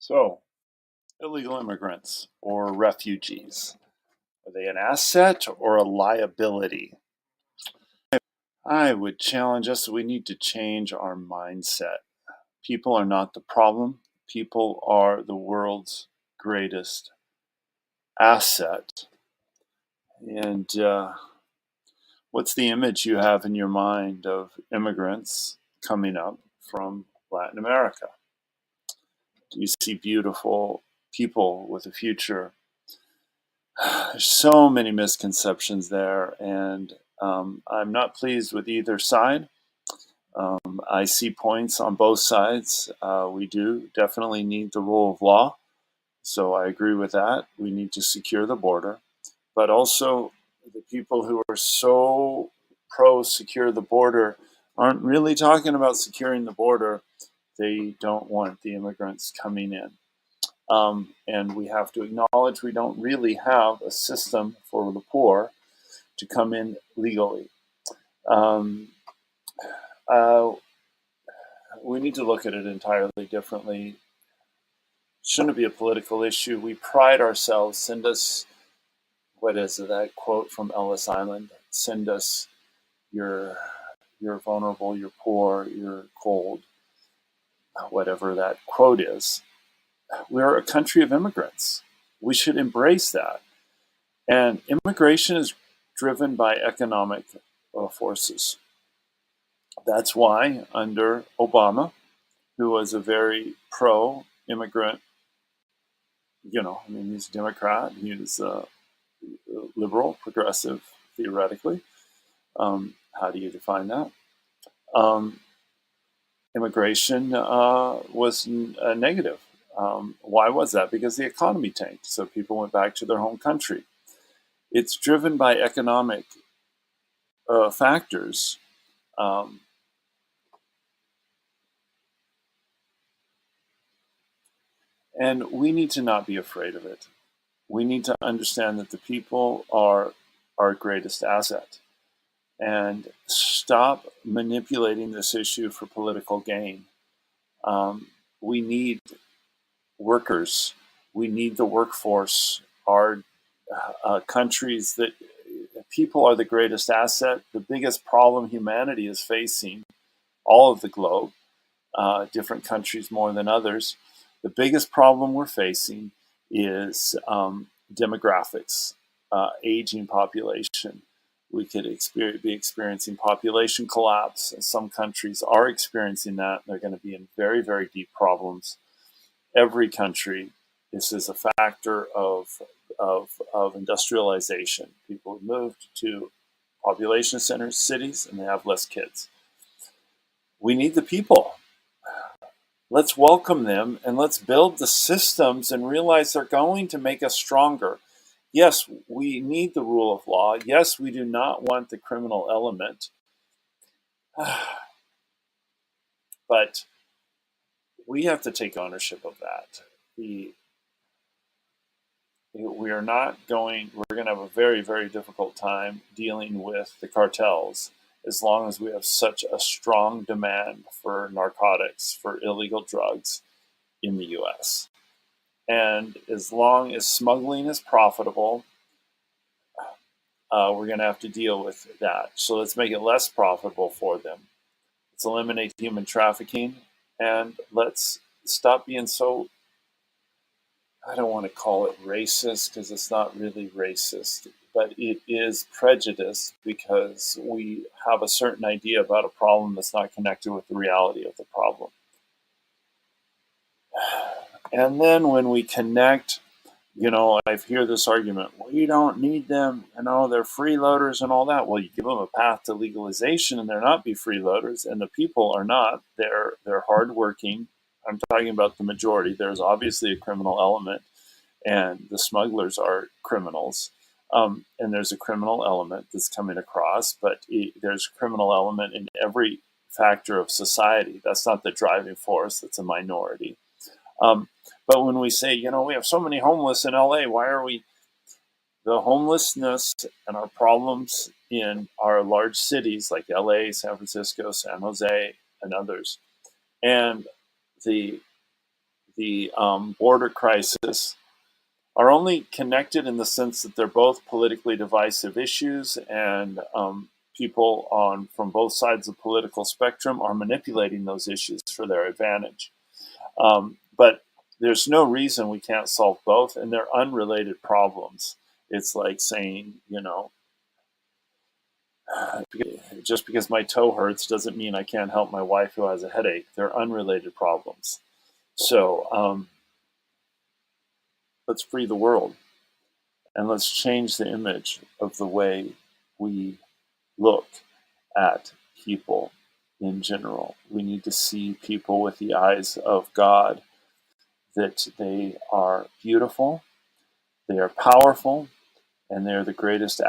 So, illegal immigrants or refugees, are they an asset or a liability? I would challenge us that we need to change our mindset. People are not the problem, people are the world's greatest asset. And what's the image you have in your mind of immigrants coming up from Latin America? Do you see beautiful people with a future? There's so many misconceptions there, and I'm not pleased with either side. I see points on both sides. We do definitely need the rule of law, so I agree with that. We need to secure the border, but also the people who are so pro secure the border aren't really talking about securing the border. They don't want the immigrants coming in. And we have to acknowledge we don't really have a system for the poor to come in legally. Um, uh, we need to look at it entirely differently. It shouldn't be a political issue. We pride ourselves. Send us, what is it, that quote from Ellis Island? Send us your, you're vulnerable, you're poor, you're cold, whatever that quote is. We're a country of immigrants. We should embrace that. And immigration is driven by economic forces. That's why under Obama, who was a very pro-immigrant, he's a Democrat, he was a liberal, progressive, theoretically. How do you define that? Immigration was negative. Why was that? Because the economy tanked, so people went back to their home country. It's driven by economic factors. And we need to not be afraid of it. We need to understand that the people are our greatest asset and stop manipulating this issue for political gain. We need workers. We need the workforce. Our countries that people are the greatest asset. The biggest problem humanity is facing, all of the globe, different countries more than others. The biggest problem we're facing is demographics, aging population. We could be experiencing population collapse. Some countries are experiencing that. They're going to be in very, very deep problems. Every country, this is a factor of industrialization. People have moved to population centers, cities, and they have less kids. We need the people. Let's welcome them and let's build the systems and realize they're going to make us stronger. Yes, we need the rule of law. Yes, we do not want the criminal element. But we have to take ownership of that. We're going to have a very, very difficult time dealing with the cartels as long as we have such a strong demand for narcotics, for illegal drugs in the US. And as long as smuggling is profitable, we're going to have to deal with that. So let's make it less profitable for them. Let's eliminate human trafficking, and let's stop being so, I don't want to call it racist because it's not really racist, but it is prejudice because we have a certain idea about a problem that's not connected with the reality of the problem. And then when we connect, I hear this argument, we don't need them, they're freeloaders and all that. Well, you give them a path to legalization and they're not be freeloaders, and the people are not. They're hardworking. I'm talking about the majority. There's obviously a criminal element, and the smugglers are criminals. And there's a criminal element that's coming across, but there's a criminal element in every factor of society. That's not the driving force. That's a minority. But when we say, we have so many homeless in LA, why are we? The homelessness and our problems in our large cities like LA, San Francisco, San Jose, and others, and the the border crisis are only connected in the sense that they're both politically divisive issues, and people from both sides of the political spectrum are manipulating those issues for their advantage. But there's no reason we can't solve both, and they're unrelated problems. It's like saying, just because my toe hurts doesn't mean I can't help my wife who has a headache. They're unrelated problems. So let's free the world, and let's change the image of the way we look at people in general. We need to see people with the eyes of God, that they are beautiful, they are powerful, and they're the greatest